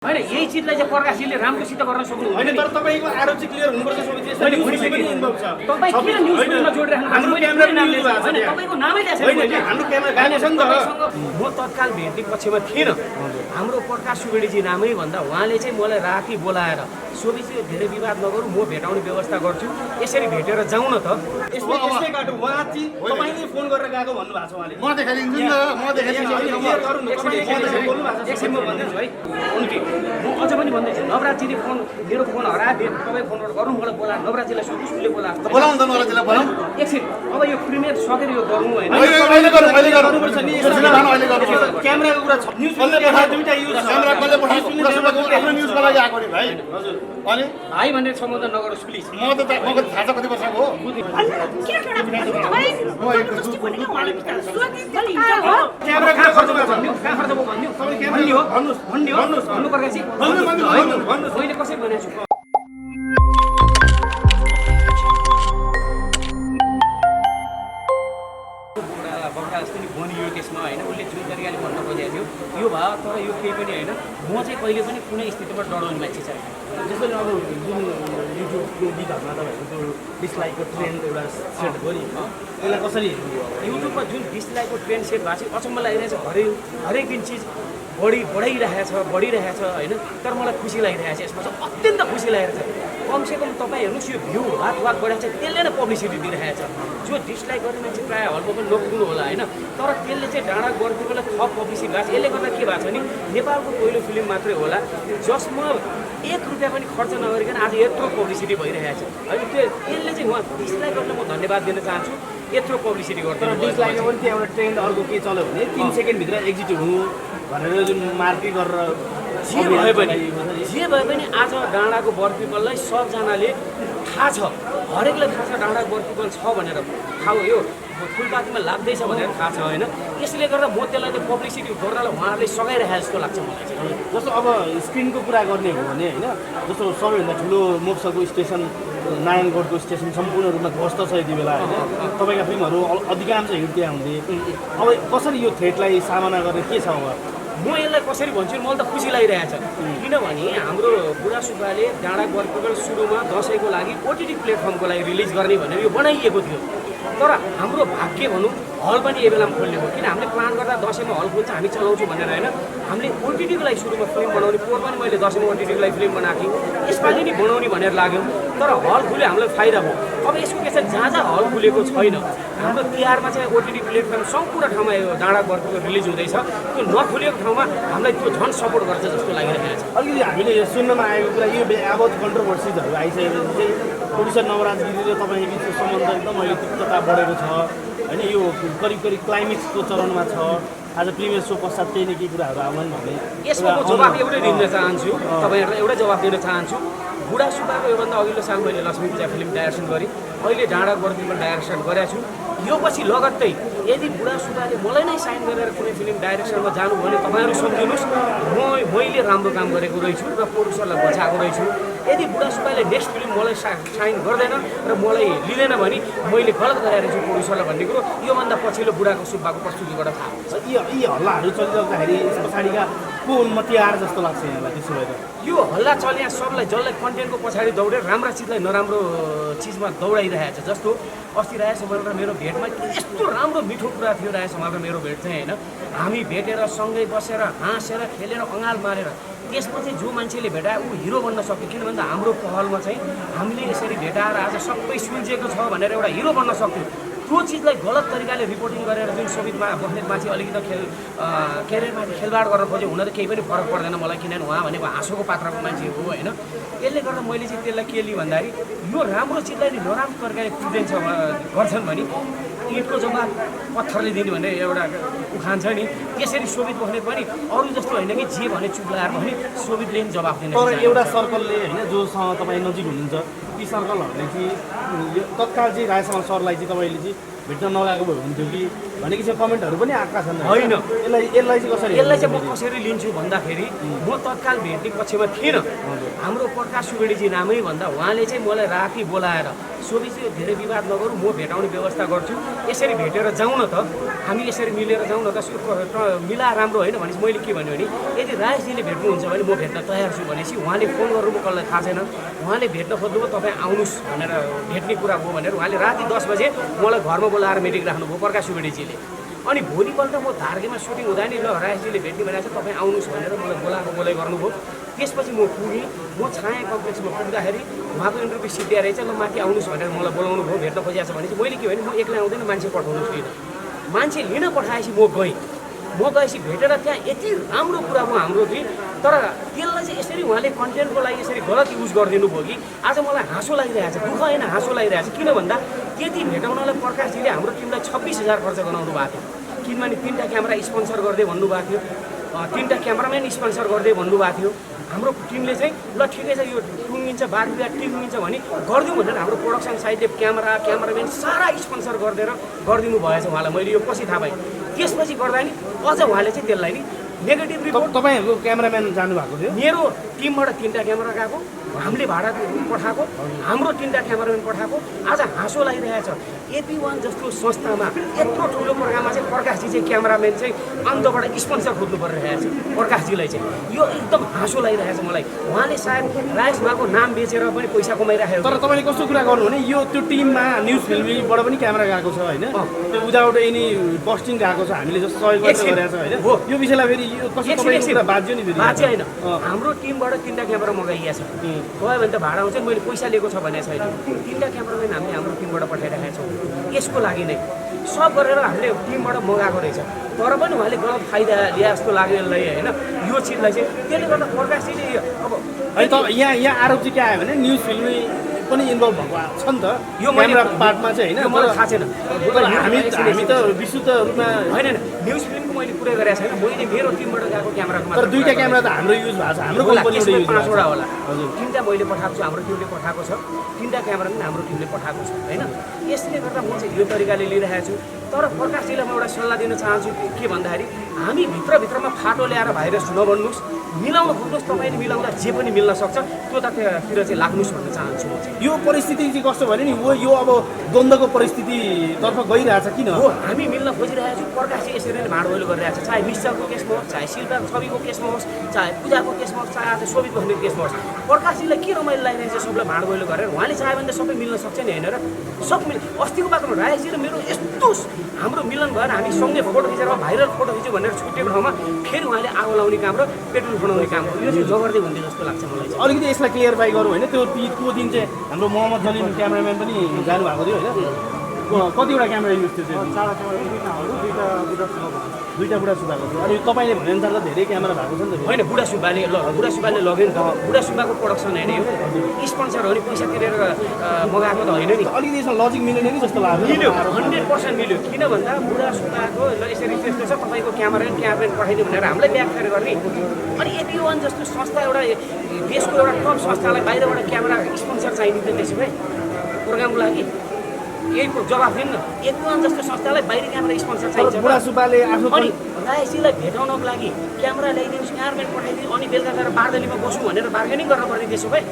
हैन यही चीजलाई चाहिँ प्रकाशजीले राम्रोसित गर्न सक्नुहुन्छ हैन तर तपाईको आरोप चाहिँ क्लियर हुनुपर्छ सोभिजी मैले भनिसकेँ तपाई किन न्यूज फिल्ममा जोडिराख्नु हाम्रो क्यामेरा नाम लिएको छ हैन तपाईको नामै ल्याएको छैन हैन हाम्रो क्यामेरा गाने छ नि त म तत्काल भेट्ने पक्षमा थिएन हाम्रो प्रकाश सुवेडीजी नामै भन्दा उहाँले चाहिँ मलाई राति बोलाएर सोभिजी धेरै विवाद नगरौँ म भेटाउने व्यवस्था गर्छु यसरी भेटेर जाउँ न त यसले काटो उहाँ चाहिँ तपाईले फोन गरेर गएको भन्नु भएको छ उहाँले म देखाइदिन्छु नि त म देखाइदिन्छु एकछिन म भन्दैछु है उनकी म अझ पनि भन्दैछु नवराजीले फोन मेरो फोन हराए तपाईँ फोनबाट गरौँ मलाई बोला नवराजीलाई सोध्नुहोस् उसले बोला बोलाउँ त नवराजीलाई बोलाउँ एकछिन अब यो प्रिमियर सकेर यो गरौँ होइन अहिले गरौँ अहिले गरौँ गर्नुपर्छ नि अहिले गरौँ क्यामेराको कुरा छ न्यूज कसले पठायो दुईटा युज क्यामेरा कसले पठायो आफ्नो न्युजको लागि आएको नि भाइ हजुर अनि भाइ भनेर सम्बोधन नगरोस् प्लिज म त मको थाहा छ कति वर्षको हो क्यामेरा कहाँ खर्च भएको छ कहाँ खर्च भयो भन्नु भन्नु भन्नु प्रकाशजी भन्नु मैले कसरी भनेको छु त्यसमा होइन उसले जुन तरिकाले भन्न खोजेको थियो यो भयो तर यो केही पनि होइन म चाहिँ कहिले पनि कुनै स्थितिबाट डराउने मान्छे छैन जसरी अब जुन युट्युबको विधानमा तपाईँहरूको त्यो डिसलाइकको ट्रेन्ड एउटा सेट गरी त्यसलाई कसरी युट्युबमा जुन डिसलाइकको ट्रेन्ड सेट भएको छ अचम्म लागिरहेछ हरेक दिन चिज बढिरहेछ होइन तर मलाई खुसी लागिरहेछ यसमा चाहिँ अत्यन्त खुसी लागिरहेछ कमसेकम तपाईँ हेर्नुहोस् यो भ्यू हात बढाएको छ त्यसले नै पब्लिसिटी दिइरहेछ जो डिसलाइक गर्ने मान्छे प्रायः हलमा पनि नपुग्नु होला होइन तर त्यसले चाहिँ डाँडा गर्नेकोलाई थप पब्लिसिटी भएको छ यसले गर्दा के भएको छ नि नेपालको पहिलो फिल्म मात्रै होला जसमा 1 रुपियाँ पनि खर्च नगरिकन आज यत्रो पब्लिसिटी भइरहेछ होइन त्यसले चाहिँ उहाँ डिसलाइक गर्ने म धन्यवाद दिन चाहन्छु यत्रो पब्लिसिटी गर्छ तर डिसलाइकमा पनि त्यो एउटा ट्रेन्ड अर्को के चल्यो भने 3 सेकेन्डभित्र एक्जिट हुनु भनेर जुन मार्केट गरेर जे भए पनि आज डाँडाको बर पिपललाई सबजनाले थाहा छ हरेकलाई थाहा छ डाँडाको बर पिपल छ भनेर थाहा हो यो फुलपातीमा लाग्दैछ भनेर थाहा छ होइन यसले गर्दा म त्यसलाई त्यो पब्लिसिटी गर्नलाई उहाँहरूले सघाइरहेको जस्तो लाग्छ मलाई चाहिँ जस्तो अब स्क्रिनको कुरा गर्ने हो भने होइन जस्तो सबैभन्दा ठुलो मोक्सको स्टेसन नारायणगढको स्टेसन सम्पूर्ण रूपमा ध्वस्त छ यति बेला होइन तपाईँका फिल्महरू अधिकांश हिट त्यहाँ हुन्थे अब कसरी यो थ्रेटलाई सामना गर्ने के छ अब म यसलाई कसरी भन्छु मलाई त खुसी लागिरहेछ किनभने हाम्रो बुढा सुब्बाले डाँडा बर्पिपल सुरुमा दसैँको लागि ओटिटी प्लेटफर्मको लागि रिलिज गर्ने भनेर यो बनाइएको थियो तर हाम्रो भाग्य भनौँ हल पनि यो बेलामा खोल्ने हो किन हामीले प्लान गर्दा दसैँमा हल खोल्छ हामी चलाउँछौँ भनेर होइन हामीले ओटिटीको लागि सुरुमा फिल्म बनाउने पोहोर पनि मैले दसैँमा ओटिटीको लागि फिल्म बनाएको थिएँ यसपालि नि बनाउने भनेर लाग्यो तर हल खुल्यो हामीलाई फाइदा भयो अब यसको के छ जहाँ हल खुलेको छैन हाम्रो तिहारमा चाहिँ ओटिटी प्लेटफर्म सम्पूर्ण ठाउँमा यो डाँडा बर्पिपल रिलिज हुँदैछ त्यो नखुलेको ठाउँमा हामीलाई त्यो झन् सपोर्ट गर्छ जस्तो लागिरहेको छ अलिकति हामीले यो सुन्नमा आएको कुरा यो एबोध कन्ट्रोभर्सिजहरू आइसकेपछि चाहिँ प्रोड्युसर नवराज गिरी र तपाईँ बिचको सम्बन्ध एकदम अहिले तिक्तता बढेको छ होइन यो करिब क्लाइमेक्सको चरणमा छ आज प्रिमियर सो पश्चात केही न केही कुराहरू आउन् भने यसमा म जवाफ एउटै दिन चाहन्छु तपाईँहरूलाई एउटै जवाफ दिन चाहन्छु बुढा सुब्बाको योभन्दा अघिल्लो साल मैले लक्ष्मी पूजा फिल्म डाइरेक्सन गरेँ अहिले डाँडा बर्पिपल डाइरेक्सन गरेको छु यो पछि लगत्तै यदि बुढा सुब्बाले मलाई नै साइन गरेर कुनै फिल्म डाइरेक्सनमा जानु भने तपाईँहरू सम्झिनुहोस् मैले राम्रो काम गरेको रहेछु र प्रोड्युसरलाई बचाएको रहेछु यदि बुढा सुब्बाले नेक्स्ट फिल्म मलाई साइन गर्दैन र मलाई लिँदैन भने मैले गलत गरेर छु प्रोड्युसरलाई भन्ने कुरो योभन्दा पछिल्लो बुढाको सुब्बाको प्रस्तुतिबाट थाहा हुन्छ यी हल्लाहरू चलिरहँदाखेरि यस पछाडिका को उन्नति आएर जस्तो लाग्छ यहाँलाई त्यसो भएर यो हल्ला चल्या सबलाई जसलाई कन्टेन्टको पछाडि दौडेर राम्रा चिजलाई नराम्रो चिजमा दौडाइरहेछ जस्तो अस्ति राय समाल र मेरो भेटमा यस्तो राम्रो मिठो कुरा थियो राय समाल र मेरो भेट चाहिँ होइन हामी भेटेर सँगै बसेर हाँसेर खेलेर अँगाल मारेर त्यसपछि जो मान्छेले भेटाए ऊ हिरो बन्न सक्यो किन भन्दा हाम्रो पहलमा चाहिँ हामीले यसरी भेटाएर आज सबै सुल्झेको छ भनेर एउटा हिरो बन्न सक्यो त्यो चिजलाई गलत तरिकाले रिपोर्टिङ गरेर जुन शोभितमा बस्नेत मान्छे अलिकति क्यारियरमाथि खेलबाड गर्न खोज्यो हुन त केही पनि फरक पर्दैन मलाई किनभने उहाँ भनेको हाँसोको पात्रको मान्छे हो होइन यसले गर्दा मैले चाहिँ त्यसलाई के लिएँ भन्दाखेरि यो राम्रो चिजलाई नराम्रो तरिकाले कुदिन्छ गर्छन् भने इँटको जवाब पत्थरले दिने भने एउटा उखान छ नि त्यसरी शोभित बस्ने पनि अरू जस्तो होइन कि जे भने चुप लगाएर भने शोभितले पनि जवाब दिने तर एउटा सर्कलले होइन जोसँग तपाईँ नजिक हुनुहुन्छ ती सर्कलहरूले चाहिँ यो तत्काल चाहिँ रायसमाल सरलाई चाहिँ तपाईँले चाहिँ भेट्न नगएको भए हुन्थ्यो कि भन्ने किसिमको कमेन्टहरू पनि आएका छन् होइन यसलाई चाहिँ कसरी यसलाई चाहिँ म कसरी लिन्छु भन्दाखेरि म तत्काल भेट्ने पक्षमा थिएन हाम्रो प्रकाश सुवेडीजी नामै भन्दा उहाँले चाहिँ मलाई राति बोलाएर सोभिजी धेरै विवाद नगरौँ म भेटाउने व्यवस्था गर्छु यसरी भेटेर जाउँ न न त हामी यसरी मिलेर जाउँ न त मिला राम्रो होइन भनेपछि मैले के भन्यो भने यदि राजेशजीले भेट्नुहुन्छ भने म भेट्न तयार छु भनेपछि उहाँले फोन गर्नुभयो कसलाई थाहा छैन उहाँले भेट्न खोज्नुभयो तपाईँ आउनुहोस् भनेर भेट्ने कुरा भयो भनेर उहाँले राति 10 बजे मलाई घरमा बोलाएर मिटिङ राख्नुभयो प्रकाश सुवेदीजीले अनि भोलिपल्ट म धार्गेमा सुटिङ हुँदा नि ल राजेशजीले भेट्ने भनेर चाहिँ तपाईँ आउनुहोस् भनेर मलाई बोलाइ गर्नुभयो त्यसपछि म पुगेँ म छाया कम्प्लेक्समा पुग्दाखेरि उहाँको इन्टरभ्यू सिद्धिया रहेछ ल माथि आउनुहोस् भनेर मलाई बोलाउनु भयो भेट्न खोजिएको छ भने चाहिँ मैले के भने म एक्लै आउँदैन मान्छे पठाउनुहोस् लिन मान्छे लिन पठाएपछि म गएपछि भेटेर त्यहाँ यति राम्रो कुरा भयो हाम्रो कि तर त्यसलाई चाहिँ यसरी उहाँले कन्टेन्टको लागि यसरी गलत युज गरिदिनु भयो कि आज मलाई हाँसो लागिरहेछ दुःख होइन हाँसो लागिरहेछ किन भन्दा त्यति भेटाउनलाई प्रकाशजीले हाम्रो टिमलाई 26,000 खर्च गराउनु भएको थियो किनभने 3टा क्यामेरा स्पोन्सर गर्दै भन्नुभएको थियो 3टा क्यामेराम्यान स्पोन्सर गर्दै भन्नुभएको थियो हाम्रो टिमले चाहिँ ल ठिकै छ यो टुङ्गिन्छ बारबिया टुङ्गिन्छ भने गरिदिउँ भनेर हाम्रो प्रोडक्सन साइडले क्यामेराम्यान सारा स्पोन्सर गरिदिनु भएछ उहाँलाई मैले यो पछि थाहा पाएँ त्यसपछि गर्दा नि अझ उहाँले चाहिँ त्यसलाई नि नेगेटिभ रिपोर्ट तपाईँहरूको क्यामेराम्यान जानुभएको थियो मेरो टिमबाट 3टा क्यामेरा गएको हामीले भाडा पठाएको हाम्रो 3टा क्यामेराम्यान पठाएको आज हाँसो लागिरहेछ AP1 जस्तो संस्थामा यत्रो ठुलो प्रोग्राममा चाहिँ प्रकाशजी चाहिँ क्यामेराम्यान चाहिँ अन्तबाट स्पोन्सर खोज्नु परिरहेछ प्रकाशजीलाई चाहिँ यो एकदम हाँसो लागिरहेछ मलाई उहाँले सायद राजेश उहाँको नाम बेचेर पनि पैसा कमाइरहेको तर तपाईँले कस्तो कुरा गर्नु भने यो त्यो टिममा न्युज फिल्मीबाट पनि क्यामेरा गएको छ होइन त्यो विदाउट एनी कस्टिङ गएको छ हामीले जस्तो सहयोग गरिरहेको छ होइन यो विषयलाई फेरि यो कस्तो कुरा बाज्यो नि फेरि बाज्यो होइन हाम्रो टिमबाट 3टा क्यामेरा मगाइएको छ गयो भने त भाडा आउँछ मैले पैसा लिएको छ भने छैन 3टा क्यामेराम्यान हामीले हाम्रो टिमबाट पठाइरहेका छौँ यसको लागि नै सब गरेर हामीले टिमबाट मगाएको रहेछ तर पनि उहाँले गलत फाइदा लिए जस्तो लाग्यो यसलाई होइन यो चिजलाई चाहिँ त्यसले गर्दा प्रकाशजीले अब है त यहाँ आरोप चाहिँ के आयो भने न्युज फिल्मी पनि इन्भल्भ भएको छ नि त यो क्यामेरा पार्टमा चाहिँ होइन मलाई थाहा छैन हामी त विशुद्ध रूपमा होइन न्युज फिल्मको मैले पुरै गरेको छैन मैले मेरो टिमबाट गएको क्यामेराको तर 2टा क्यामेरा त हाम्रो युज भएको छ हाम्रो कम्पनीले युज 5वटा होला 3टा मैले पठाएको छु हाम्रो टिमले पठाएको छ 3टा क्यामेरा पनि हाम्रो टिमले पठाएको छ होइन यसले गर्दा म चाहिँ यो तरिकाले लिइरहेको छु तर प्रकाशजीलाई म एउटा सल्लाह दिन चाहन्छु के भन्दाखेरि हामी भित्रमा फाटो ल्याएर भाइरस नबन्नुहोस् मिलाउन खोज्नुहोस् तपाईँले मिलाउँदा जे पनि मिल्न सक्छ त्यो ततिर चाहिँ लाग्नुहोस् भन्न चाहन्छु म चाहिँ यो परिस्थिति चाहिँ कस्तो भने नि यो अब द्वन्द्वको परिस्थितितर्फ गइरहेछ किन हो हामी मिल्न खोजिरहेको छौँ प्रकाशजी यसरी नै भाँडोइलो गरिरहेको छ चाहे निश्चलको केसमा होस् चाहे शिल्पा छविको केसमा होस् चाहे पूजाको केसमा होस् चाहे आज शोभित भन्नेको केसमा होस् प्रकाशजीलाई के रमाइलो लागिरहेको छ सबलाई भाँडोइलो गरेर उहाँले चाह्यो भने त सबै मिल्न सक्छ नि होइन र सब अस्तिको बाटोमा राजेशजी र मेरो यस्तो हाम्रो मिलन भएर हामी सँगै फोटो खिचेर भाइरल फोटो खिच्यो भनेर छुट्टिएको ठाउँमा फेरि उहाँले आगो लाउने काम र पेट्रोल बनाउने काम हो यो चाहिँ जबर्दै हुन्थ्यो जस्तो लाग्छ मलाई चाहिँ अलिकति यसलाई क्लियरफाई गरौँ होइन त्यो दिन चाहिँ हाम्रो मोहम्मद जलिम क्यामेराम्यान पनि जानुभएको थियो होइन कतिवटा क्यामेरा युज थियो त्यो 4 क्यामेरा 2टा बुढा सुब्बाको थियो अनि तपाईँले भनेअनुसार त धेरै क्यामेरा भएको छ नि त होइन बुढा सुब्बाले लग्यो नि त बुढा सुब्बाको प्रोडक्सन होइन यो स्पोन्सर हो नि पैसा तिरेर मगाएको त होइन नि अलिकति यसमा लजिक मिलेन नि जस्तो लाग्यो मिल्यो 100% मिल्यो किन भन्दा बुढा सुब्बाको ल यसरी त्यस्तो छ तपाईँको क्यामेराम्यान पठाइदियो भनेर हामीलाई व्याख्या गर्ने अनि AP1 जस्तो संस्था एउटा देशको एउटा टप संस्थालाई बाहिरबाट क्यामेरा स्पोन्सर चाहिन्छ त्यसो भए प्रोग्रामको लागि यही जवाफ दिनु न AP1 जस्तो संस्थालाई बाहिर क्यामेरा स्पोन्सर चाहिन्छ बुढा सुब्बाले आफ्नो अनि राजेशजीलाई भेटाउनको लागि क्यामेरा ल्याइदिनुहोस् क्यामेराम्यान पठाइदिनु अनि बेलुका गएर बारदलीमा बसौँ भनेर बार्गेनिङ गर्न पर्ने त्यसो भए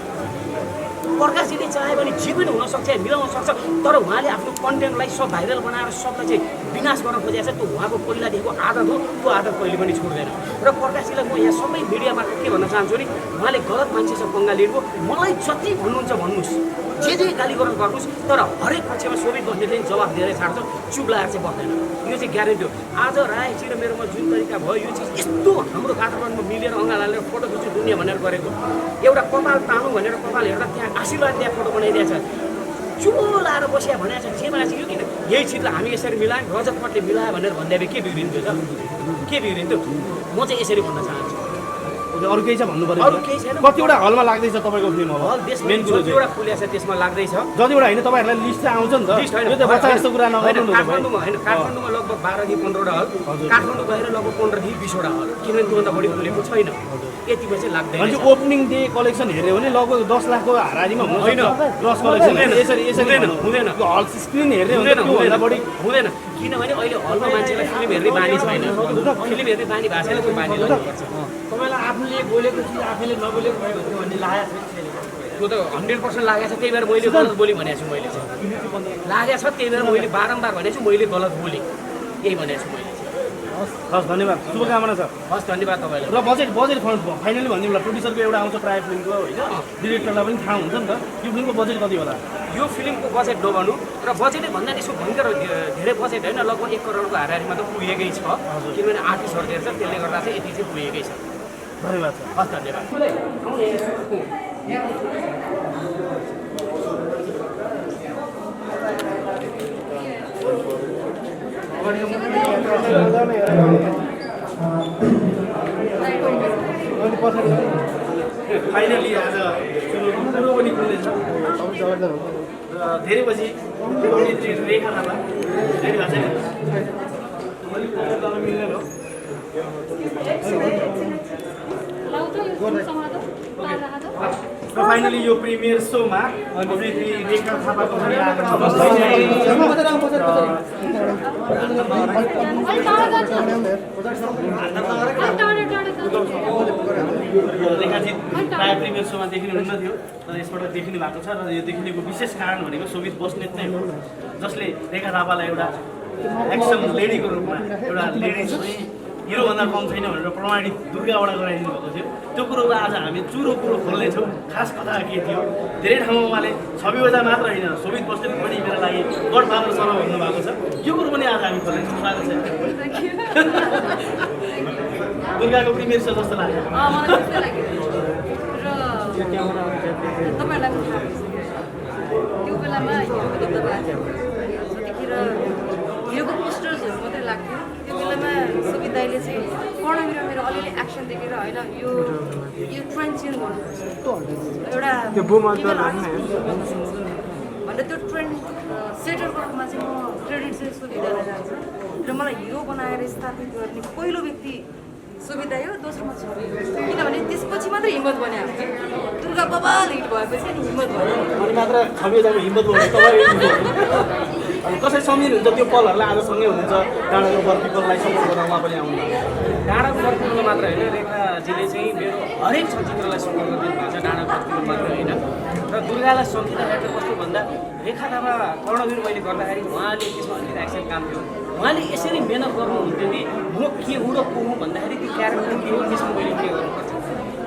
प्रकाशजीले चाह्यो भने जे पनि हुनसक्छ मिलाउन सक्छ तर उहाँले आफ्नो कन्टेन्टलाई सब भाइरल बनाएर सबलाई चाहिँ विनाश गर्न खोजेको छ त्यो उहाँको पहिलादेखिको आदत हो त्यो आदत कहिले पनि छोड्दैन र प्रकाशजीलाई म यहाँ सबै मिडियामा के भन्न चाहन्छु भने उहाँले गलत मान्छेसँग पंगा लिएको मलाई जति भन्नुहुन्छ भन्नुहोस् जे गालीगरण गर्नुहोस् तर हरेक पक्षमा शोभित बस्नेले जवाफ दिएर छाड्छ चुप लगाएर चाहिँ बस्दैन यो चाहिँ ग्यारेन्टी हो आज राजेशजी र मेरोमा जुन तरिका भयो यो चाहिँ यस्तो हाम्रो वातावरणमा मिलेर अँगाल हालेर फोटो खिच्नु दुनियाँ भनेर गरेको एउटा कपाल तानु भनेर कपाल हेर्दा त्यहाँ आशीर्वाद दिएर फोटो बनाइदिएछ चुलो लाएर बसिया भनेको छ जे बनाएको छ यो किन यही चिजलाई हामी यसरी मिलायौँ रजत पटले मिलायो भनेर भन्दा के बिग्रिन्थ्यो त के बिग्रिन्थ्यो म चाहिँ यसरी भन्न चाहन्छु अरू केही छ भन्नु पर्यो अरू केही छैन कतिवटा हलमा लाग्दैछ तपाईँको फिल्म अब हल देशमा जतिवटा खुलेको छ त्यसमा लाग्दैछ जतिवटा होइन तपाईँहरूलाई लिस्ट चाहिँ आउँछ नि त यो त बच्चा जस्तो कुरा नगर्नु न काठमाडौँमा होइन काठमाडौँमा लगभग 12 देखि 15वटा हल काठमाडौँ बाहिर लगभग 15 देखि 20वटा हल किनभने त्योभन्दा बढी खुलेको छैन यतिमा चाहिँ लाग्दैन अनि ओपनिङ डे कलेक्सन हेऱ्यो भने लगभग 10 लाखको हाराहारीमा हुँदैन ग्रस कलेक्सन यसरी हुँदैन हल स्क्रिन हेर्ने हुँदैन बढी हुँदैन किनभने अहिले हलमा मान्छेलाई फिल्म हेर्ने बानी छैन फिल्म हेर्ने बानी भएको छैन त्यो बानी लाग्नुपर्छ तपाईँलाई आफूले बोलेको चिज आफैले नबोलेको भयो भने लागेको छ त्यो त 100% लागेको छ त्यही भएर मैले गलत बोलेँ भनेको छु मैले चाहिँ लागेको छ त्यही भएर मैले बारम्बार भनेको छु मैले गलत बोलेँ यही भनेको छु मैले हस् धन्यवाद शुभकामना छ हस् धन्यवाद तपाईँलाई र बजेट फाइनली भन्ने बेला प्रोड्युसरको एउटा आउँछ प्रायः फिल्मको होइन डिरेक्टरलाई पनि थाहा हुन्छ नि त यो फिल्मको बजेट कति होला यो फिल्मको बजेट नभनौँ र बजेटै भन्दा यसो भयङ्कर धेरै बजेट होइन लगभग 1 करोडको हाराहारीमा त पुगेकै छ किनभने आर्टिस्टहरू धेरै छ त्यसले गर्दा चाहिँ यति चाहिँ पुगेकै छ धन्यवाद छ हस् धन्यवाद फाइनली आज कुरो पनि खुल्दैछ र धेरै पछि अभिनेत्री रेखा थापा धेरै भएको छैन अलिक गर्न मिल्दैन हो र फाइनली यो प्रिमियर सोमा अभिनेत्री रेखा थापाको पनि रेखाजी प्रायः प्रिमियर सोमा देखिनुहुन्न थियो तर यसबाट देखिनु भएको छ र यो देखिनेको विशेष कारण भनेको शोभित बस्नेत नै हो जसले रेखा थापालाई एउटा एक्सन लेडीको रूपमा एउटा लेडी चाहिँ हिरोभन्दा कम छैन भनेर प्रमाणित दुर्गाबाट गराइदिनु भएको थियो त्यो कुरोमा आज हामी चुरो कुरो खोल्नेछौँ खास कथा के थियो धेरै ठाउँमा उहाँले छवि बजा मात्र होइन शोभित बस्नेत पनि मेरो लागि गडफादर सर भन्नुभएको छ यो कुरो पनि आज हामी खोल्नेछौँ स्वागत छ दुर्गाको प्रिमियर सो जस्तो लाग्यो तपाईँहरूलाई त्यो बेलामा हिरोको दबदबा त्यतिखेर हिरोको पोस्टर्सहरू मात्रै लाग्थ्यो त्यो बेलामा सुबित दाइले चाहिँ कर्णवीर मेरो अलिअलि एक्सन देखेर होइन यो ट्रेन्ड चेन्ज गर्नुपर्छ एउटा भनेर त्यो ट्रेन्ड सेटरको रूपमा चाहिँ म क्रेडिट चाहिँ सुविधालाई जान्छ र मलाई हिरो बनाएर स्थापित गर्ने पहिलो व्यक्ति सुविधा हो दोस्रोमा छ किनभने त्यसपछि मात्रै हिम्मत बन्यो दुर्गा बबाल हिट भएपछि नि हिम्मत भयो अनि मात्र छवि बजाको हिम्मत भयो अनि कसरी सम्झिनु हुन्छ त्यो पलहरूलाई आज सँगै हुनुहुन्छ डाँडाको बर्फीपललाई सपोर्ट गर्न उहाँ पनि आउनु डाँडाको बर्फीपल मात्र होइन रेखाजीले चाहिँ मेरो हरेक चलचित्रलाई सपोर्ट गरिदिनु भएको छ डाँडाको बर्फीपल मात्र होइन र दुर्गालाई सम्झिँदाखेरि चाहिँ कस्तो भन्दा रेखा थापा कर्णवीर मैले गर्दाखेरि उहाँले त्यसमा अलिकति एक्सन काम थियो उहाँले यसरी मेहनत गर्नुहुन्थ्यो कि म के हुँ र को हुँ भन्दाखेरि त्यो क्यारेक्टर के हो त्यसमा मैले के गर्नुपर्छ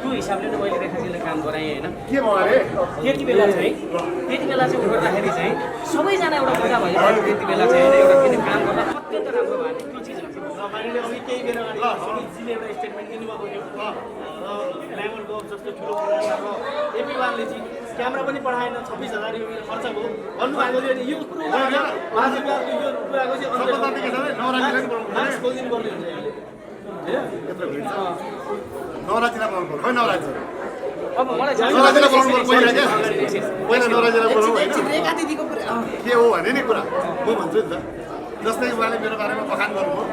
त्यो हिसाबले नै मैले रेखाजीलाई काम गराएँ होइन के भयो अरे त्यति बेला चाहिँ गर्दाखेरि चाहिँ सबैजना एउटा बुढा भयो त्यति बेला चाहिँ एउटा फेरि काम गर्दा अत्यन्त राम्रो भयो त्यो चिजहरू मैले अघि केही बेर अगाडि सुनितजीले एउटा स्टेटमेन्ट दिनुभएको थियो ग्ल्यामर गफ जस्तो ठुलो कुरा र एपी1ले चाहिँ क्यामेरा पनि पढाएन 26,000 यो खर्च भयो भन्नुभएको थियो नि यो कुरो आजको यो कुराको चाहिँ मास्क खोलिदिनु पर्ने हुन्छ नवरात्रिलाई बनाउनु पर्यो खै नवरात्रि अब मलाई नवरात्रिलाई बनाउनु पर्यो पहिला क्या पहिला नवरात्रिलाई बनाउनु होइन के हो भने नि कुरा म भन्छु नि त जस्तै उहाँले मेरो बारेमा बखान गर्नुभयो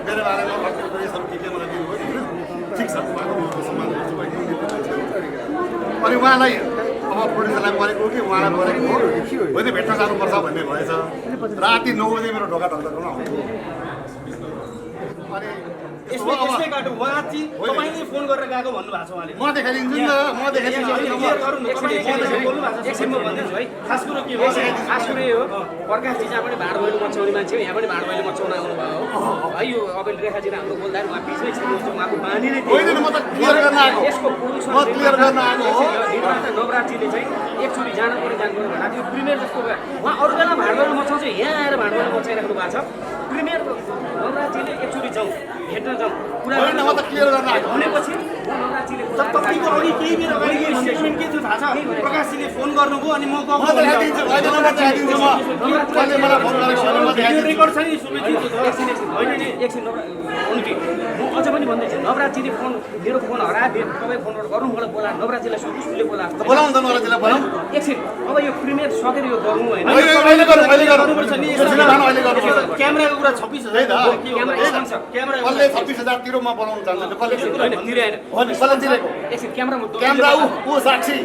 मेरो बारेमा यसहरू के मलाई दिनुभयो होइन ठिक छ उहाँको सम्मान गर्छु अनि उहाँलाई अब प्रोड्युसरलाई परेको कि उहाँलाई परेको हो होइन भेट्न जानुपर्छ भन्ने भएछ राति 9 बजे मेरो ढोका ढल्काउन आउँथ्यो अनि यसमै काटो उहाँ चाहिँ तपाईँले फोन गरेर गएको भन्नुभएको छ उहाँले म देखाइदिन्छु नि त म देखाइदिन्छु एकछिन म भनिदिन्छु है खास कुरो के हो खास कुरो यो हो प्रकाशजी जहाँ पनि भाँड भैलो मचाउने मान्छे हो यहाँ पनि भाँड भैलो मचाउन आउनुभयो हो है यो अब रेखाजी हाम्रो बोल्दाखेरि उहाँ बिचमै छिर्नुहुन्छ उहाँको बानी नै होइन म त क्लियर गर्न आएको यसको पुरुष म क्लियर गर्न आएको हो नवरात्रिले चाहिँ एकचोटि जानु पऱ्यो भन्दा त्यो प्रिमियर जस्तो उहाँ अरू बेला भाँड भैलो मचाउँछ यहाँ आएर भाँड भैलो मचाइराख्नु भएको छ प्रिमियर नवरात्रिले एकचोटि जाउँ भेट्न जाउँ कुरा होइन म त क्लियर गर्न आएको भनेपछि नवरात्रिले तपाईँको अघि केही बेर अगाडि स्टेटमेन्ट के थियो थाहा छ प्रकाशजीले फोन गर्नुभयो अनि म म देखाइदिन्छु होइन म देखाइदिन्छु म कसले मलाई फोन गरेको भने म देखाइदिन्छु रेकर्ड छ नि सुमितजी एकछिन म अझ पनि भन्दैछु नवरात्रिले फोन मेरो फोन हरायो तपाईँ फोनबाट गर्नु मलाई बोला नवरात्रिलाई सन्तुष्टले बोला बोलाउनु त नवरात्रिलाई बोलाउँ एकछिन अब यो प्रिमियर सकेर यो गर्नु होइन अहिले गर्नु अहिले गर्नु गर्नुपर्छ नि अहिले गर्नुपर्छ क्यामेराको कुरा 26,000 क्यामेरा कसले 26,000 तिरो म बनाउनु चाहन्छ कसले होइन तिरेन कसले तिरेको एकछिन क्यामेरा क्यामेरा ऊ साक्षी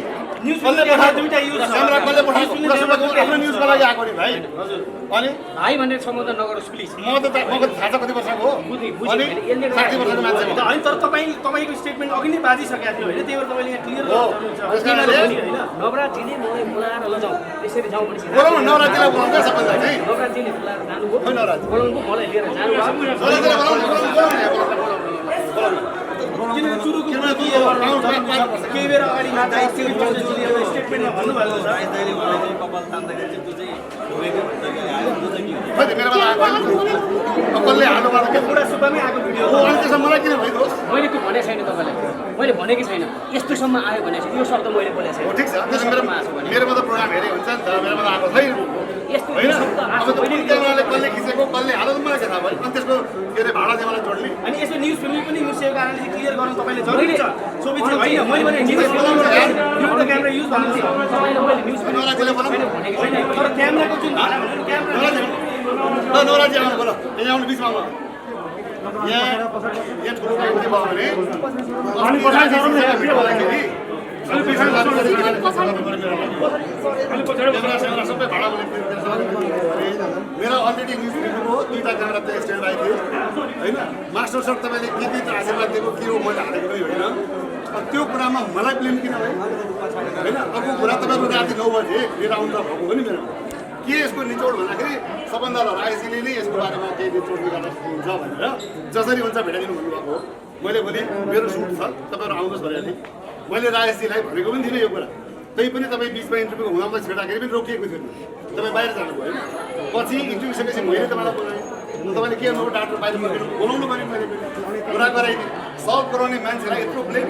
न्युज कसले फिल्म पठाएको दुईटा युज छ। क्यामेरा कसले पठाएको न्युज फिल्म आफ्नो न्युजको लागि आएको नि भाइ हजुर अनि भाइ भनेर सम्बोधन नगरोस् प्लिज म त थाहा छ कति वर्षको हो बुझेँ, अनि यसले 60 वर्षको मान्छे हो होइन तर तपाईँको स्टेटमेन्ट अघि नै बाजिसकेको थियो होइन त्यही भएर तपाईँले यहाँ क्लियर हो। गर्नुहुन्छ त्यस कारणले होइन नवराजीले मलाई बोलाएर लजाउँ त्यसरी जाउँ पनि बोलाउनु नवरात्रीलाई बोलाउनु क्या सबैलाई चाहिँ नवराजीले बोलाएर जानुभयो खै नवरात्री बोलाउनु मलाई लिएर जानुभयो नवरात्रीलाई बोलाउनु किनभने सुरुको केही बेर अगाडि स्टेटमेन्टमा भन्नुभएको छ खै त मेरोमा आएको अब कसले हाल्नु पर्छ के बुढा सुब्बामै आएको भिडियो हो अनि त्यसमा मलाई किन भइदियोस् मैले त्यो भनेको छैन तपाईँलाई मैले भनेकै छैन यस्तोसम्म आयो भने चाहिँ यो शब्द मैले बोलेको छैन हो ठिक छ त्यसो मेरोमा त प्रोग्राम हेरे हुन्छ नि त मेरोमा त आएको छैन यस्तो होइन शब्द अब आएको त कुन क्यामेराले कसले खिचेको कसले हाल्यो त मलाई के थाहा भयो अनि त्यसको के अरे भाडा चाहिँ मलाई जोड्ने अनि यसो न्युज फिल्म पनि मुसेको कारणले चाहिँ क्लियर गर्नु तपाईँले जरुरी छ सोभित होइन मैले भने न्युज फिल्म त क्यामेरा युज भन्नु छ तपाईँले मैले न्युज नवरात्रीलाई बोलाउनु भनेको छैन तर क्यामेराको जुन धारा भन्नु क्यामेरा नवरात्री आउनु बोल यहाँ आउनु बिचमा आउनु यहाँ ठुलो काम के भयो भने क्यामेरा सबै भाडा मेरो अलरेडी न्युज फिल्मको 2टा क्यामेरा त एक्सटेन्ड भएको थियो होइन मास्टर सर तपाईँले के त आशीर्वाद दिएको के हो मैले हालेको नै होइन त्यो कुरामा मलाई ब्लेम किन भयो होइन अर्को कुरा तपाईँको राति 9 बजे लिएर आउनु त भएको हो नि मेरो के यसको निचोड भन्दाखेरि सबभन्दा राईजीले नै यसको बारेमा केही निचोड निकाल्न सक्नुहुन्छ भनेर जसरी हुन्छ भेटाइदिनु भन्नुभएको हो मैले भने मेरो सुट छ तपाईँहरू आउनुहोस् भनेर थिएँ मैले राजेशजीलाई भनेको पनि थिइनँ यो कुरा त्यही पनि तपाईँ बिचमा इन्टरभ्यू हुँदा छेड्दाखेरि पनि रोकिएको थियो तपाईँ बाहिर जानुभयो होइन पछि इन्टरभ्यू सकेपछि मैले तपाईँलाई बोलाएँ तपाईँले के गर्नु डाक्टर बाहिर बोलाउनु पऱ्यो मैले कुरा गराइदिएँ सल्भ गराउने मान्छेलाई यत्रो ब्लेम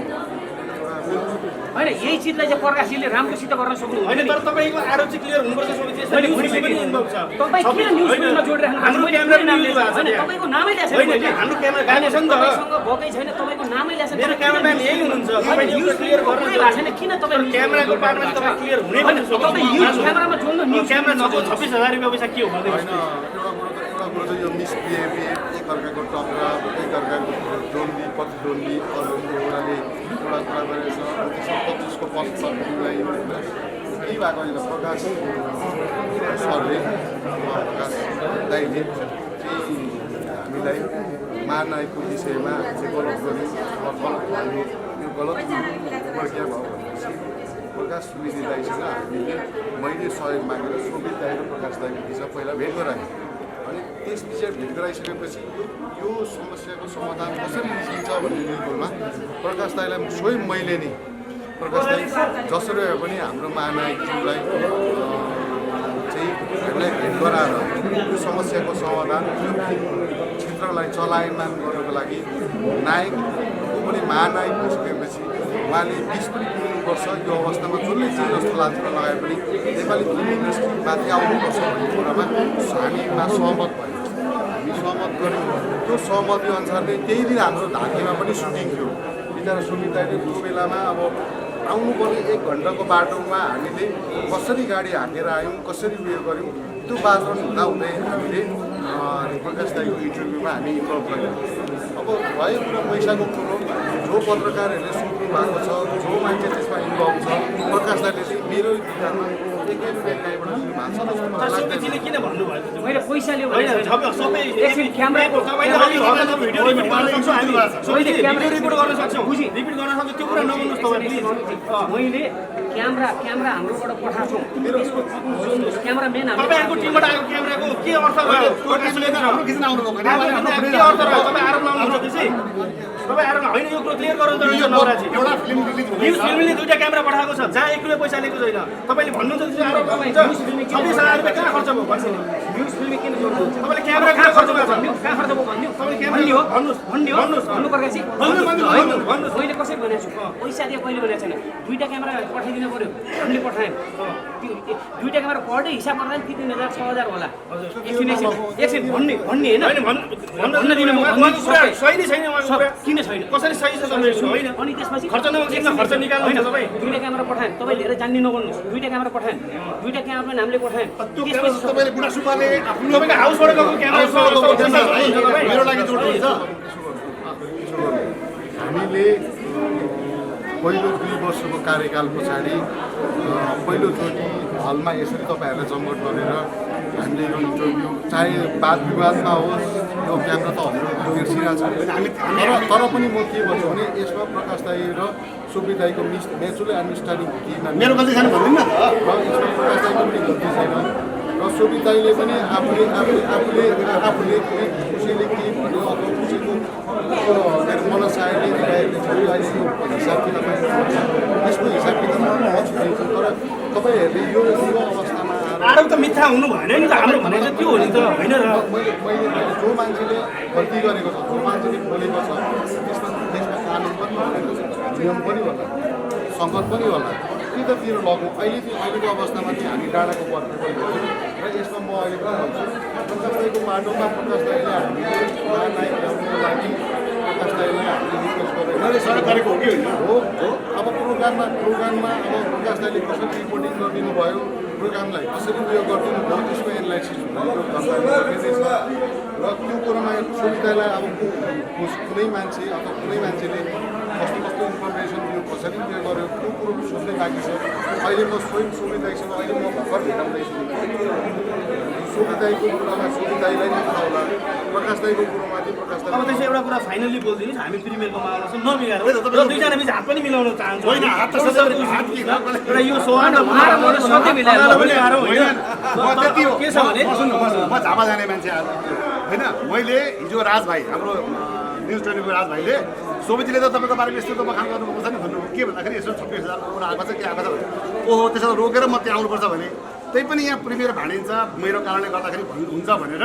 होइन यही चिजलाई चाहिँ प्रकाशजीले राम्रोसित गर्न सक्नु होइन तर तपाईँको आरोप चाहिँ क्लियर हुनुपर्छ सोभित तपाईँ किन न्युज फिल्ममा जोडिराख्नु हाम्रो क्यामेरा नाम लिएको छ होइन तपाईँको नामै ल्याएको होइन छैन हाम्रो क्यामेरा गाने छ नि त तपाईँसँग भएकै छैन तपाईँको नामै ल्याएको छैन मेरो क्यामेराम्यान यही हुनुहुन्छ तपाईँले न्युज क्लियर फिल्मको गर्नु भएको छैन किन तपाईँ क्यामेराको पार्टमा चाहिँ तपाईँ क्लियर हुनै पर्छ तपाईँ न्युज क्यामेरामा जोड्नु न्युज क्यामेरा नभएको 26,000 रुपियाँ पैसा के हो भन्दै होइन एउटा कुरो चाहिँ यो मिसबिहेभियर एकअर्काको टक्राव एकअर्काको डोन्ली प्रतिद्वन्दी अरू एउटाले एउटा कुरा गरेको छ त्यसमा 25को 55लाई के भएको होइन प्रकाश सरले प्रकाश दाइले चाहिँ हामीलाई महानायकको विषयमा चाहिँ गलत गर्यो गलत भन्यो यो गलत प्रज्ञा भयो भनेपछि प्रकाश सुवेदी दाईसँग हामीले मैले सहयोग मागेर सुवेदी दाई र प्रकाश दाईको बिचमा पहिला भेट गराएँ अनि त्यस विषय भेट गराइसकेपछि यो समस्याको समाधान कसरी निस्किन्छ भन्ने निर्भरमा प्रकाश दाईलाई स्वयं मैले नै प्रकाश दाई जसरी भए पनि हाम्रो महानायकज्यूलाई चाहिँ हामीलाई भेट गराएर यो समस्याको समाधान यो क्षेत्रलाई चलायमान गर्नको लागि नायक को पनि महानायक भइसकेपछि उहाँले बिस पनि किन्नुपर्छ यो अवस्थामा जसले जे जस्तो लातिर लगाए पनि नेपाली फिल्म इन्डस्ट्रीमाथि आउनुपर्छ भन्ने कुरामा हामीमा सहमत भयो हामी सहमत गऱ्यौँ त्यो सहमति अनुसार नै त्यही दिन हाम्रो ढाकेमा पनि सुटिङ थियो बिचरा सुमित दाइले त्यो बेलामा अब आउनुपर्ने 1 घन्टाको बाटोमा हामीले कसरी गाडी हाकेर आयौँ कसरी उयो गऱ्यौँ त्यो बाटो हुँदाहुँदै हामीले प्रकाश दाईको इन्टरभ्यूमा हामी इन्भल्भ गऱ्यौँ अब भयो कुरा पैसाको कुरो जो पत्रकारहरूले सोध्नु भएको छ जो मान्छे त्यसमा इन्भल्भ छ प्रकाश दाईले चाहिँ मेरो दुकानमा 1 रुपियाँ कहीँबाट लिनु भएको छ जस्तो मलाई लाग्दैन। किन भन्नुभएको मैले पैसा लियो होइन सबै एकछिन क्यामेराको तपाईँले अलिक हल्का भिडियो रिपोर्ट गर्न सक्छौँ हामी मैले क्यामेरा रिपोर्ट गर्न सक्छौँ रिपिट गर्न सक्छौँ त्यो कुरा नबन्नुहोस् तपाईँ प्लिज मैले क्यामेरा हाम्रोबाट पठाएको त्यसको क्यामेराम्यान तपाईँहरूको टिमबाट आएको क्यामेराको के अर्थ भयो हाम्रो खिच्न आउनुभएको होइन के अर्थ रह्यो तपाईँ आरोप लाउनुहुन्छ त्यसै तपाईँ आरोप होइन यो कुरो क्लियर गराउनु पर्छ नवराजी एउटा फिल्म रिलिज न्युज फिल्मले 2टा क्यामेरा पठाएको छ जहाँ 1 रुपियाँ पैसा लिएको छैन तपाईँले भन्नुहुन्छ त्यो आरोप तपाईँ 26,000 रुपियाँ कहाँ खर्च भयो पैसा न्युज फिल्म किन जोड्नुहुन्छ तपाईँले क्यामेरा कहाँ खर्च भएको छ कहाँ खर्च भयो भन्नु तपाईँले क्यामेरा भन्नुहोस् भन्नु प्रकाशजी भन्नुहोस् मैले कसरी भनेको छु पैसा दिए कहिले भनेको छैन 2टा क्यामेरा पठाइदिनु पर्यो हामीले पठायौँ 2टा क्यामेरा पर डे हिसाब गर्दा 3,000 6,000 होला एकछिन भन्ने होइन भन्न दिनु सही नै छैन उहाँको कुरा किन छैन कसरी सही छ तपाईँको होइन अनि त्यसपछि खर्च नगर्नु खर्च निकाल्नु होइन तपाईँ 2टा क्यामेरा पठायौँ तपाईँ धेरै जान्ने नगर्नुहोस् 2टा क्यामेरा पठायौँ 2टा क्यामेरा हामीले पठायौँ त्यसपछि तपाईँले बुढा सुब्बाले आफ्नो तपाईँको हाउसबाट गएको क्यामेरा मेरो लागि जोड्नुहुन्छ हामीले पहिलो 2 वर्षको कार्यकाल पछाडि पहिलोचोटि हलमा यसरी तपाईँहरूले जमघट गरेर हामीले यो इन्टरभ्यू चाहे वाद विवादमा होस् यो क्यामेरा त हाम्रो बिर्सिरहेको छ तर पनि म के भन्छु भने यसमा प्रकाश दाई र सुब्बी दाईको म्युचुअल अन्डरस्ट्यान्डिङ केहीमा मेरो गल्ती छैन भन्नु न त र यसमा प्रकाश दाईको पनि गल्ती छैन र सुब्बी दाईले पनि आफूले कुनै खुसीले केही भन्यो अथवा खुसीको मनसायले दिइरहेको छ अहिलेको हिसाब किताब यसको हिसाब किताब म छुट्याउँछु तर तपाईँहरूले यो अवस्थामा आरोप त मिथ्या हुनु भएन नि त हाम्रो भनाइ चाहिँ त्यो हो नि त होइन र मैले जो मान्छेले गल्ती गरेको छ जो मान्छेले बोलेको छ त्यसमा कानुन पनि भनेको छ नियम पनि होला सङ्कट पनि होला त्यतातिर लगौँ अहिलेको अवस्थामा चाहिँ हामी डाँडाको पर्ने र यसमा म अहिले पनि भन्छु प्रकाश दाईको बाटोमा प्रकाश दाईले हामीले महानायक ल्याउनुको लागि प्रकाश दाईलाई हामीले रिक्वेस्ट गरेर सडक गरेको हो कि होइन हो अब प्रोग्राममा अब प्रकाश दाईले कसरी रिपोर्टिङ गरिदिनु भयो प्रोग्रामलाई कसरी उयो गरिदिनु भयो त्यसको एनालाइसिस र त्यो कुरोमा सुविधालाई अब कुनै मान्छे अथवा कुनै मान्छेले कस्तो कस्तो इन्फर्मेसन दियो कसरी उयो गर्यो त्यो कुरो सोध्दै बाँकी छ अहिले म स्वयं सुविधासँग अहिले म भर्खर भेटाउँदैछु सुविधाको कुरामा सुविधालाई नै थाहा होला प्रकाश दाईको कुरोमा चाहिँ प्रकाश दाई अब त्यसो एउटा कुरा फाइनली बोलिदिनुहोस् हामी प्रिमियरको मामला चाहिँ नमिलाएर र दुईजना बिच हात पनि मिलाउन चाहन्छौँ होइन हात त हात के एउटा यो सौहार्द सधैँ मिलाएर त्यति हो के छ भने म झापा जाने मान्छे आज होइन मैले हिजो राज भाइ हाम्रो न्युज 24 राज भाइले सोभिजीले त तपाईँको बारेमा यस्तो त बखान गर्नुपर्छ नि भन्नु के भन्दाखेरि यसो 26,000 कुरा आएको छ के आएको छ ओहो त्यसो रोकेर म त्यहाँ आउनुपर्छ भने त्यही पनि यहाँ प्रिमियर भाँडिन्छ मेरो कारणले गर्दाखेरि हुन्छ भनेर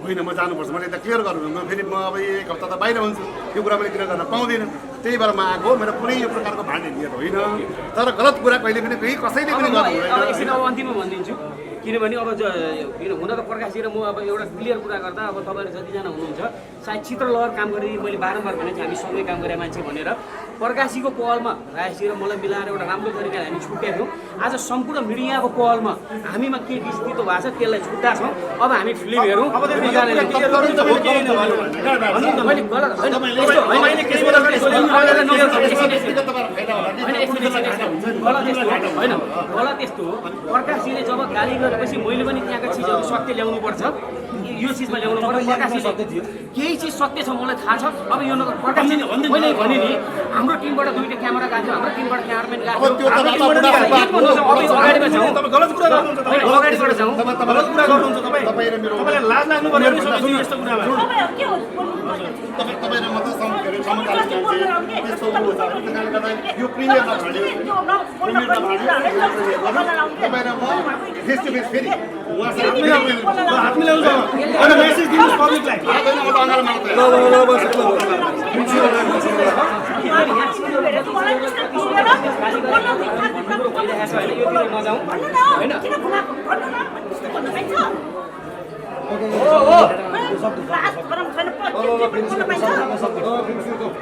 होइन म जानुपर्छ मैले त क्लियर गर्नु फेरि म अब 1 हप्ता त बाहिर हुन्छु यो कुरा मैले किन गर्न पाउँदिनँ त्यही भएर म आएको मेरो कुनै यो प्रकारको भाँडे नियत होइन तर गलत कुरा कहिले पनि केही कसैले पनि गर्नु अब एकछिन अब अन्तिममा भनिदिन्छु किनभने अब हुन त प्रकाशजी र म अब एउटा क्लियर कुरा गर्दा अब तपाईँहरू जतिजना हुनुहुन्छ सायद चित्रलहर काम गरी मैले बारम्बार भने हामी सँगै काम गरे मान्छे भनेर प्रकाशजीको पहलमा राजेशजी र मलाई मिलाएर एउटा राम्रो तरिकाले हामी छुट्याएको आज सम्पूर्ण मिडियाको पहलमा हामीमा के विस्तृत भएको छ त्यसलाई छुट्टाछौँ अब हामी फिल्म हेरौँ होइन गलत यस्तो हो प्रकाशजीले जब गाली गरेपछि मैले पनि त्यहाँका चिजहरू सत्य ल्याउनुपर्छ यो चिजमा ल्याउनु पर्छ प्रकाशजीले केही चिज सत्य छ मलाई थाहा छ अब यो प्रकाशजीले मैले भने नि हाम्रो टिमबाट 2टा क्यामेरा गएको थियो हाम्रो टिमबाट क्यामेराम्यान गएको थियो अगाडिमा जाउँ गलत कुरा गर्नुहुन्छ अगाडिबाट जाउँ गलत कुरा गर्नुहुन्छ तपाईँलाई लाज लाग्नु पर्यो यस्तो कुरामा तपाईँ र म त समकालीन मान्छे त्यस्तो उ छ त्यसले गर्दा यो प्रिमियरमा भाँड्यो तपाईँ र म फेस टु फेस फेरि हात मिलाउनु एउटा मेसेज दिनुहोस् पब्लिकलाई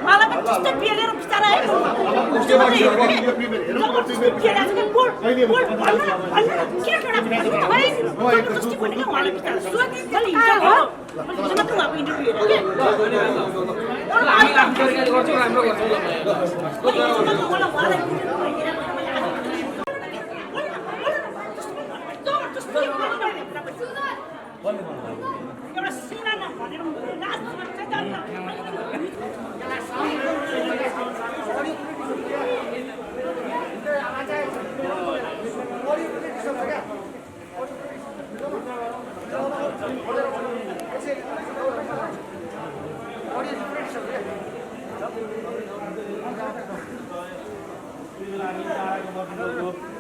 मलाई पनि त्यस्तै पेलेर बिस्तारै एउटा सिना भनेर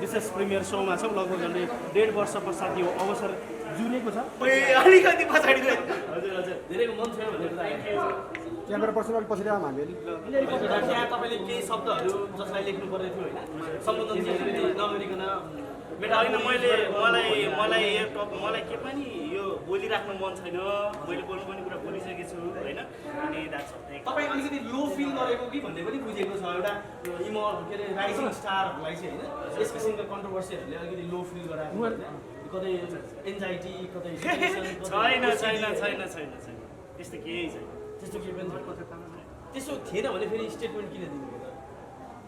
विशेष प्रिमियर सोमा छौँ लगभग झन्डै 1.5 वर्ष पश्चात यो अवसर जुरेको छ अलिकति पछाडि हजुर हजुर धेरैको मन छैन भनेर क्यामेरा पर्सन अलिक पछि आउँ हामी त्यहाँ तपाईँले केही शब्दहरू जसलाई लेख्नु पर्ने थियो होइन सम्बोधन नगरिकन बेटा होइन मलाई के पनि यो बोलिराख्नु मन छैन मैले बोल्नु पनि कुरा बोलिसकेको छु होइन अनि तपाईँ अलिकति लो फिल गरेको कि भन्ने पनि बुझेको छ एउटा के अरे राइजिङ स्टारहरूलाई चाहिँ होइन यस किसिमको कन्ट्रोभर्सीहरूले अलिकति लो फिल गराएको कतै एन्जाइटी कतै छैन त्यस्तो केही छैन त्यस्तो केही पनि छैन त्यसो थिएन भने फेरि स्टेटमेन्ट किन दिनुभयो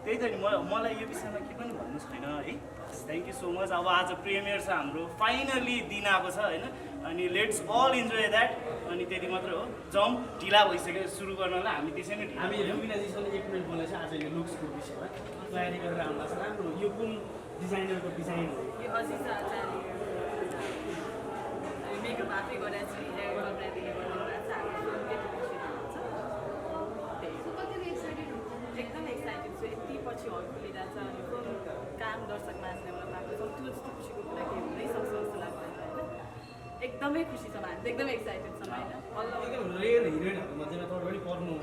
त्यही त नि मलाई यो विषयमा के पनि भन्नु छैन है थ्याङ्क यू सो मच अब आज प्रिमियर छ हाम्रो फाइनली दिन आएको छ होइन अनि लेट्स अल इन्जोय द्याट अनि त्यति मात्र हो जम ढिला भइसक्यो सुरु गर्नलाई हामी त्यसै नै हामी रुबिनाजीसँग 1 मिनट बोल्ने छ आज यो लुक्सको विषयमा तयारी गरेर आउनु छ राम्रो यो कुन डिजाइनरको डिजाइन हो यो अजिज आचार्य मेकअप आफै गरेको छु हेयर कपडादेखि एकदम एक्साइटेड छु यति पछि हल खुलिरहेको छ अनि काम दर्शक माझमा एउटा पाएको छ त्यो जस्तो खुसीको कुरा के हुनै सक्छ जस्तो लाग्दैन होइन एकदमै खुसी छौँ हामी एकदमै एक्साइटेड छौँ होइन एकदम रेयर हिरोइनहरू मध्येमा तपाईँ पनि पर्नु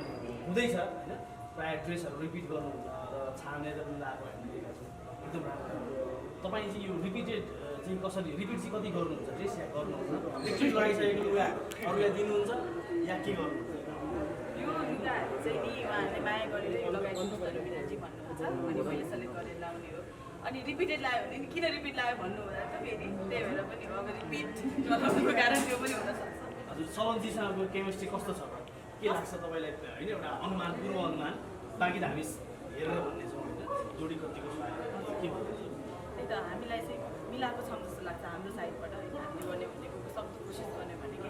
हुँदैछ होइन प्रायः ड्रेसहरू रिपिट गर्नुहुन्छ र छानेर मिलाएको हामीले देखेका छौँ एकदम राम्रो तपाईँ चाहिँ यो रिपिटेड चाहिँ कसरी रिपिट चाहिँ कति गर्नुहुन्छ ड्रेस या गर्नुहुन्छ रिपिट लगाइसकेको लुगा अरूलाई दिनुहुन्छ या के गर्नुहुन्छ यो लुगाहरू चाहिँ नि उहाँहरूले माया गरेर यो लगाइदिनु त रुबिनाजी भन्नुहुन्छ अनि मैले सेलेक्ट गरेर लाउने हो अनि रिपिटेड लगायो भने किन रिपिट लगायो भन्नु हुँदा त फेरि त्यही भएर पनि हो अब रिपिट लगाउनुको कारण त्यो पनि हुनसक्छ हजुर सलनजीसँगको केमिस्ट्री कस्तो छ के लाग्छ तपाईँलाई होइन एउटा अनुमान पूर्व अनुमान बाँकी त हामी हेरेर भन्नेछौँ होइन जोडी कतिको छ के भन्नुहुन्छ त्यही त हामीलाई चाहिँ मिलाएको छौँ जस्तो लाग्छ हाम्रो साइडबाट होइन हामीले गर्ने भनेको सक्दो कोसिस गर्ने भनेको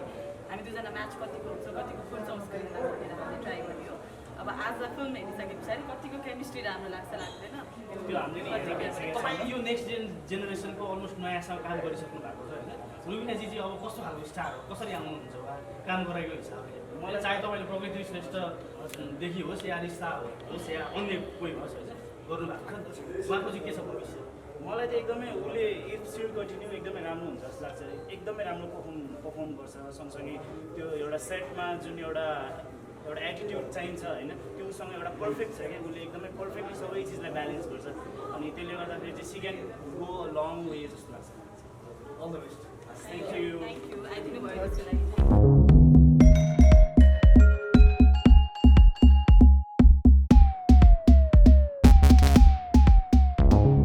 हामी दुईजना म्याच कतिको हुन्छ कतिको खुल्छौँ स्क्रिनमा भनेर हामीले ट्राई गर्यो अब आज फिल्म हेरिसके पछाडि कतिको केमिस्ट्री राम्रो लाग्छ लाग्दैन त्यो हामीले तपाईँ यो नेक्स्ट जेनेरेसनको अलमोस्ट नयाँसँग काम गरिसक्नु भएको छ होइन रुबिनाजी चाहिँ अब कस्तो खालको स्टार हो कसरी आउनुहुन्छ उहाँ काम गराएको हिसाबले मलाई चाहे तपाईँले प्रकृति श्रेष्ठदेखि होस् या रिस्ता होस् या अन्य कोही होस् होइन गर्नुभएको छ नि त उहाँको चाहिँ के छ भविष्य मलाई चाहिँ एकदमै उसले इफ सिड कन्टिन्यू एकदमै राम्रो हुन्छ जस्तो लाग्छ एकदमै राम्रो पर्फर्म गर्छ सँगसँगै त्यो एउटा सेटमा जुन एउटा एटिट्युड चाहिन्छ होइन त्योसँग एउटा पर्फेक्ट छ क्या उसले एकदमै पर्फेक्टली सबै चिजलाई ब्यालेन्स गर्छ अनि त्यसले गर्दाखेरि चाहिँ she can go a long way जस्तो लाग्छ all the best thank you thank you आइदिनु भयो त्यसको लागि